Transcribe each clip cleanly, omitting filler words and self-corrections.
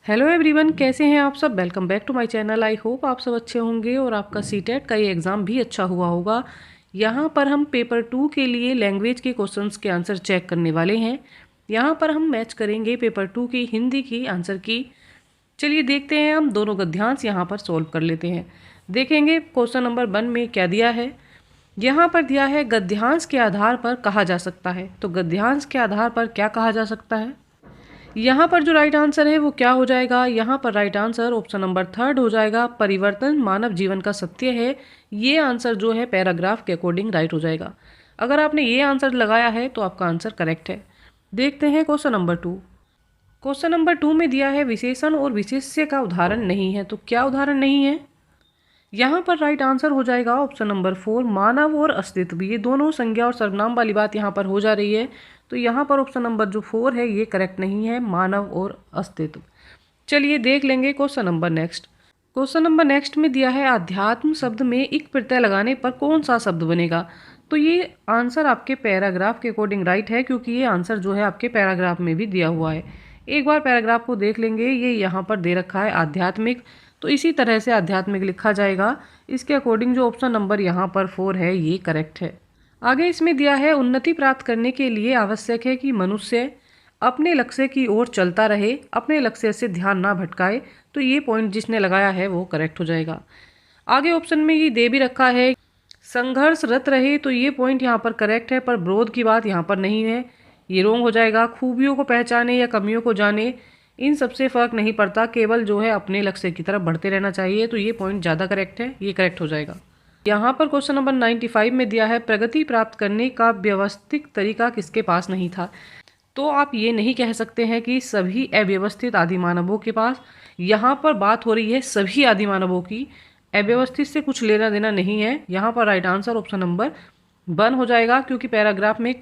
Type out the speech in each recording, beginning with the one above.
Hello everyone, कैसे हैं आप सब। Welcome back to my channel. I hope आप सब अच्छे होंगे और आपका सीटेट का ये एग्ज़ाम भी अच्छा हुआ होगा। यहाँ पर हम पेपर 2 के लिए लैंग्वेज के क्वेश्चंस के आंसर चेक करने वाले हैं। यहाँ पर हम मैच करेंगे पेपर 2 की हिंदी की आंसर की। चलिए देखते हैं, हम दोनों गद्यांश यहाँ पर सोल्व कर लेते हैं। देखेंगे क्वेश्चन नंबर 1 में क्या दिया है। यहाँ पर दिया है गद्यांश के आधार पर कहा जा सकता है। तो गद्यांश के आधार पर क्या कहा जा सकता है। यहाँ पर जो राइट आंसर है वो क्या हो जाएगा। यहाँ पर राइट आंसर ऑप्शन नंबर 3 हो जाएगा। परिवर्तन मानव जीवन का सत्य है। ये आंसर जो है पैराग्राफ के अकॉर्डिंग राइट हो जाएगा। अगर आपने ये आंसर लगाया है तो आपका आंसर करेक्ट है। देखते हैं क्वेश्चन नंबर 2। क्वेश्चन नंबर 2 में दिया है विशेषण और विशेष्य का उदाहरण नहीं है। तो क्या उदाहरण नहीं है। यहाँ पर राइट आंसर हो जाएगा ऑप्शन नंबर 4, मानव और अस्तित्व। ये दोनों संज्ञा और सर्वनाम वाली बात यहाँ पर हो जा रही है। तो यहाँ पर ऑप्शन नंबर जो 4 है ये करेक्ट नहीं है, मानव और अस्तित्व। चलिए देख लेंगे question number next. Question number next में दिया है अध्यात्म शब्द में इक प्रत्यय लगाने पर कौन सा शब्द बनेगा। तो ये आंसर आपके पैराग्राफ के अकॉर्डिंग राइट है, क्योंकि ये आंसर जो है आपके पैराग्राफ में भी दिया हुआ है। एक बार पैराग्राफ को देख लेंगे। ये यहाँ पर दे रखा है आध्यात्मिक, तो इसी तरह से आध्यात्मिक लिखा जाएगा। इसके अकॉर्डिंग जो ऑप्शन नंबर यहाँ पर 4 है ये करेक्ट है। आगे इसमें दिया है उन्नति प्राप्त करने के लिए आवश्यक है कि मनुष्य अपने लक्ष्य की ओर चलता रहे, अपने लक्ष्य से ध्यान ना भटकाए। तो ये पॉइंट जिसने लगाया है वो करेक्ट हो जाएगा। आगे ऑप्शन में ये दे भी रखा है संघर्षरत रहे, तो ये पॉइंट यहाँ पर करेक्ट है, पर विरोध की बात यहाँ पर नहीं है, ये रोंग हो जाएगा। खूबियों को पहचाने या कमियों को जाने, इन सबसे फर्क नहीं पड़ता, केवल जो है अपने लक्ष्य की तरफ बढ़ते रहना चाहिए। तो ये पॉइंट ज़्यादा करेक्ट है, ये करेक्ट हो जाएगा। यहाँ पर क्वेश्चन नंबर 95 में दिया है प्रगति प्राप्त करने का व्यवस्थित तरीका किसके पास नहीं था। तो आप ये नहीं कह सकते हैं कि सभी अव्यवस्थित आदि मानवों के पास। यहाँ पर बात हो रही है सभी आदि मानवों की, अव्यवस्थित से कुछ लेना देना नहीं है। यहाँ पर राइट आंसर ऑप्शन नंबर 1 हो जाएगा, क्योंकि पैराग्राफ में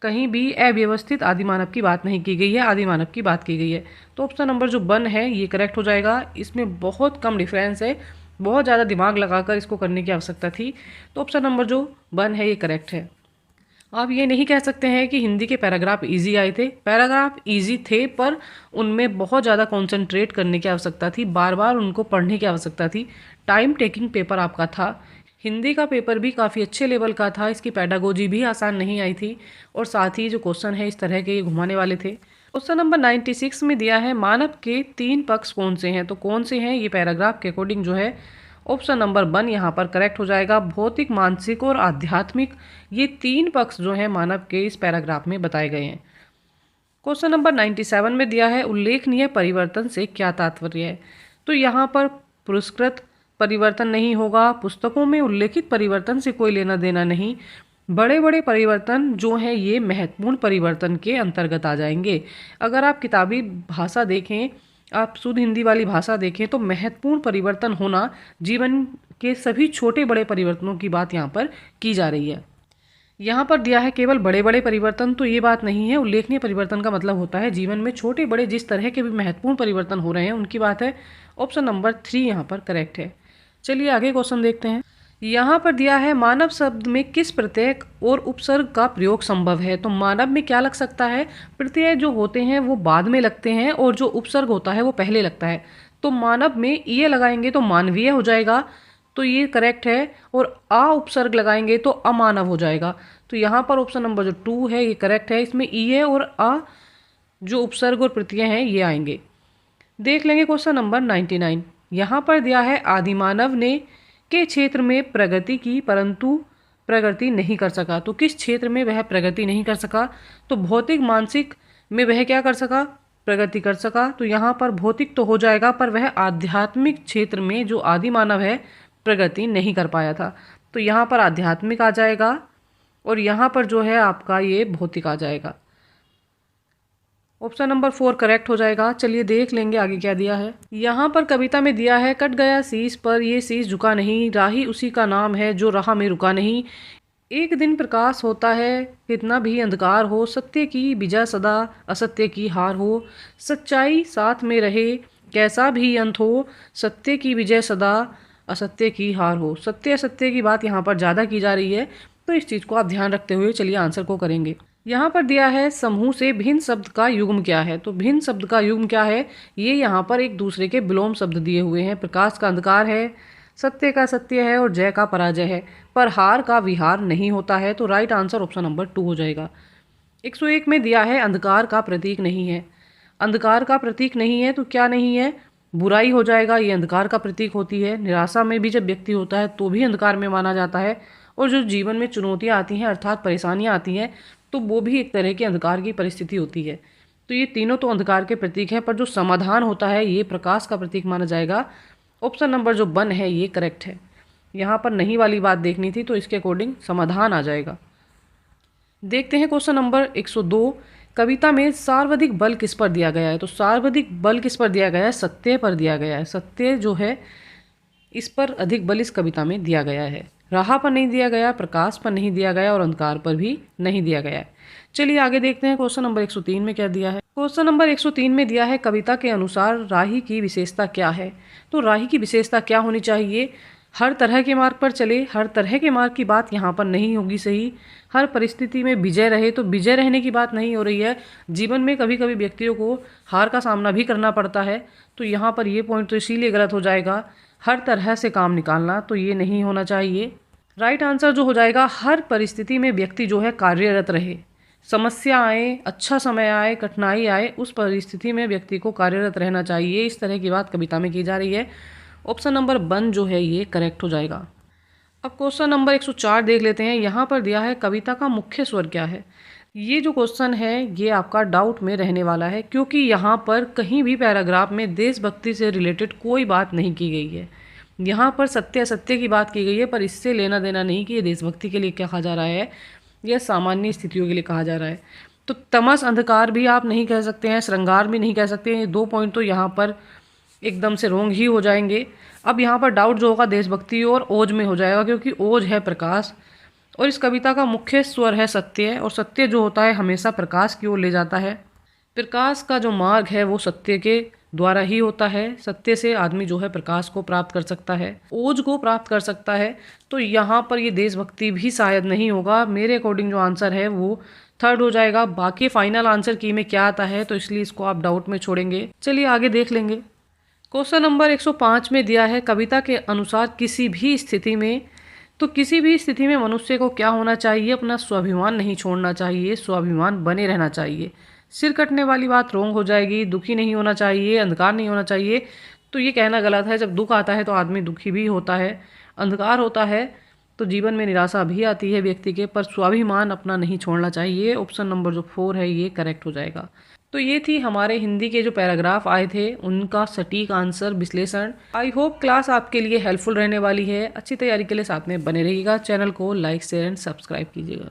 कहीं भी अव्यवस्थित आदि मानव की बात नहीं की गई है, आदि मानव की बात की गई है। तो ऑप्शन नंबर जो 1 है ये करेक्ट हो जाएगा। इसमें बहुत कम डिफरेंस है, बहुत ज़्यादा दिमाग लगाकर इसको करने की आवश्यकता थी। तो ऑप्शन नंबर जो 1 है ये करेक्ट है। आप ये नहीं कह सकते हैं कि हिंदी के पैराग्राफ इजी आए थे। पैराग्राफ इजी थे, पर उनमें बहुत ज़्यादा कंसंट्रेट करने की आवश्यकता थी, बार बार उनको पढ़ने की आवश्यकता थी। टाइम टेकिंग पेपर आपका था। हिंदी का पेपर भी काफ़ी अच्छे लेवल का था, इसकी पैडागोजी भी आसान नहीं आई थी, और साथ ही जो क्वेश्चन है इस तरह के ये घुमाने वाले थे। क्वेश्चन नंबर 96 में दिया है मानव के 3 पक्ष कौन से हैं। तो कौन से हैं, ये पैराग्राफ के अकॉर्डिंग जो है ऑप्शन नंबर 1 यहाँ पर करेक्ट हो जाएगा। भौतिक, मानसिक और आध्यात्मिक, ये 3 पक्ष जो हैं मानव के इस पैराग्राफ में बताए गए हैं। क्वेश्चन नंबर 97 में दिया है उल्लेखनीय परिवर्तन से क्या तात्पर्य है। तो यहाँ पर पुरस्कृत परिवर्तन नहीं होगा, पुस्तकों में उल्लेखित परिवर्तन से कोई लेना देना नहीं। बड़े बड़े परिवर्तन जो हैं ये महत्वपूर्ण परिवर्तन के अंतर्गत आ जाएंगे। अगर आप किताबी भाषा देखें, आप शुद्ध हिंदी वाली भाषा देखें, तो महत्वपूर्ण परिवर्तन होना जीवन के सभी छोटे बड़े परिवर्तनों की बात यहाँ पर की जा रही है। यहाँ पर दिया है केवल बड़े बड़े परिवर्तन, तो ये बात नहीं है। उल्लेखनीय परिवर्तन का मतलब होता है जीवन में छोटे बड़े जिस तरह के भी महत्वपूर्ण परिवर्तन हो रहे हैं उनकी बात है। ऑप्शन नंबर 3 यहाँ पर करेक्ट है। चलिए आगे क्वेश्चन देखते हैं। यहाँ पर दिया है मानव शब्द में किस प्रत्यय और उपसर्ग का प्रयोग संभव है। तो मानव में क्या लग सकता है, प्रत्यय जो होते हैं वो बाद में लगते हैं और जो उपसर्ग होता है वो पहले लगता है। तो मानव में ये लगाएंगे तो मानवीय हो जाएगा, तो ये करेक्ट है। और आ उपसर्ग लगाएंगे तो अमानव हो जाएगा। तो यहाँ पर ऑप्शन नंबर जो 2 है ये करेक्ट है। इसमें ई और आ जो उपसर्ग और प्रत्यय हैं ये आएंगे। देख लेंगे क्वेश्चन नंबर 99। यहाँ पर दिया है आदिमानव ने के क्षेत्र में प्रगति की परंतु प्रगति नहीं कर सका। तो किस क्षेत्र में वह प्रगति नहीं कर सका। तो भौतिक मानसिक में वह क्या कर सका, प्रगति कर सका। तो यहाँ पर भौतिक तो हो जाएगा, पर वह आध्यात्मिक क्षेत्र में जो आदिमानव है प्रगति नहीं कर पाया था। तो यहाँ पर आध्यात्मिक आ जाएगा और यहाँ पर जो है आपका ये भौतिक आ जाएगा। ऑप्शन नंबर 4 करेक्ट हो जाएगा। चलिए देख लेंगे आगे क्या दिया है। यहाँ पर कविता में दिया है कट गया शीश पर ये शीश झुका नहीं, राही उसी का नाम है जो राह में रुका नहीं। एक दिन प्रकाश होता है कितना भी अंधकार हो, सत्य की विजय सदा असत्य की हार हो। सच्चाई साथ में रहे कैसा भी अंत हो, सत्य की विजय सदा असत्य की हार हो। सत्य असत्य की बात यहाँ पर ज़्यादा की जा रही है, तो इस चीज़ को आप ध्यान रखते हुए चलिए आंसर को करेंगे। यहाँ पर दिया है समूह से भिन्न शब्द का युग्म क्या है। तो भिन्न शब्द का युग्म क्या है, ये यहाँ पर एक दूसरे के विलोम शब्द दिए हुए हैं। प्रकाश का अंधकार है, सत्य का सत्य है और जय का पराजय है, पर हार का विहार नहीं होता है। तो राइट आंसर ऑप्शन नंबर 2 हो जाएगा। 101 में दिया है अंधकार का प्रतीक नहीं है। अंधकार का प्रतीक नहीं है तो क्या नहीं है, बुराई हो जाएगा, ये अंधकार का प्रतीक होती है। निराशा में भी जब व्यक्ति होता है तो भी अंधकार में माना जाता है। और जो जीवन में चुनौतियाँ आती हैं अर्थात परेशानियाँ आती हैं तो वो भी एक तरह की अंधकार की परिस्थिति होती है। तो ये तीनों तो अंधकार के प्रतीक हैं, पर जो समाधान होता है ये प्रकाश का प्रतीक माना जाएगा। ऑप्शन नंबर जो 1 है ये करेक्ट है। यहाँ पर नहीं वाली बात देखनी थी तो इसके अकॉर्डिंग समाधान आ जाएगा। देखते हैं क्वेश्चन नंबर 102। कविता में सर्वाधिक बल किस पर दिया गया है। तो सर्वाधिक बल किस पर दिया गया है, सत्य पर दिया गया है। सत्य जो है इस पर अधिक बल इस कविता में दिया गया है। राह पर नहीं दिया गया, प्रकाश पर नहीं दिया गया और अंधकार पर भी नहीं दिया गया है। चलिए आगे देखते हैं क्वेश्चन नंबर 103 में क्या दिया है। क्वेश्चन नंबर 103 में दिया है कविता के अनुसार राही की विशेषता क्या है। तो राही की विशेषता क्या होनी चाहिए, हर तरह के मार्ग पर चले, हर तरह के मार्ग की बात यहाँ पर नहीं होगी सही। हर परिस्थिति में विजय रहे, तो विजय रहने की बात नहीं हो रही है। जीवन में कभी कभी व्यक्तियों को हार का सामना भी करना पड़ता है, तो यहाँ पर ये पॉइंट तो इसीलिए गलत हो जाएगा। हर तरह से काम निकालना, तो ये नहीं होना चाहिए। राइट आंसर जो हो जाएगा, हर परिस्थिति में व्यक्ति जो है कार्यरत रहे। समस्या आए, अच्छा समय आए, कठिनाई आए, उस परिस्थिति में व्यक्ति को कार्यरत रहना चाहिए। इस तरह की बात कविता में की जा रही है। ऑप्शन नंबर 1 जो है ये करेक्ट हो जाएगा। अब क्वेश्चन नंबर 104 देख लेते हैं। यहाँ पर दिया है कविता का मुख्य स्वर क्या है। ये जो क्वेश्चन है ये आपका डाउट में रहने वाला है, क्योंकि यहाँ पर कहीं भी पैराग्राफ में देशभक्ति से रिलेटेड कोई बात नहीं की गई है। यहाँ पर सत्य असत्य की बात की गई है, पर इससे लेना देना नहीं कि ये देशभक्ति के लिए कहा जा रहा है या सामान्य स्थितियों के लिए कहा जा रहा है। तो तमस अंधकार भी आप नहीं कह सकते हैं, श्रृंगार भी नहीं कह सकते हैं। ये 2 पॉइंट तो यहाँ पर एकदम से रोंग ही हो जाएंगे। अब यहाँ पर डाउट जो होगा देशभक्ति और ओज में हो जाएगा, क्योंकि ओज है प्रकाश और इस कविता का मुख्य स्वर है सत्य, और सत्य जो होता है हमेशा प्रकाश की ओर ले जाता है। प्रकाश का जो मार्ग है वो सत्य के द्वारा ही होता है। सत्य से आदमी जो है प्रकाश को प्राप्त कर सकता है, ओज को प्राप्त कर सकता है। तो यहाँ पर ये देशभक्ति भी शायद नहीं होगा। मेरे अकॉर्डिंग जो आंसर है वो 3rd हो जाएगा। बाकी फाइनल आंसर की में क्या आता है, तो इसलिए इसको आप डाउट में छोड़ेंगे। चलिए आगे देख लेंगे। क्वेश्चन नंबर 105 में दिया है कविता के अनुसार किसी भी स्थिति में, तो किसी भी स्थिति में मनुष्य को क्या होना चाहिए, अपना स्वाभिमान नहीं छोड़ना चाहिए, स्वाभिमान बने रहना चाहिए। सिर कटने वाली बात रोंग हो जाएगी। दुखी नहीं होना चाहिए, अंधकार नहीं होना चाहिए, तो ये कहना गलत है। जब दुख आता है तो आदमी दुखी भी होता है, अंधकार होता है तो जीवन में निराशा भी आती है व्यक्ति के, पर स्वाभिमान अपना नहीं छोड़ना चाहिए। ऑप्शन नंबर जो 4 है ये करेक्ट हो जाएगा। तो ये थी हमारे हिंदी के जो पैराग्राफ आए थे उनका सटीक आंसर विश्लेषण। आई होप क्लास आपके लिए हेल्पफुल रहने वाली है। अच्छी तैयारी के लिए साथ में बने रहिएगा। चैनल को लाइक शेयर एंड सब्सक्राइब कीजिएगा।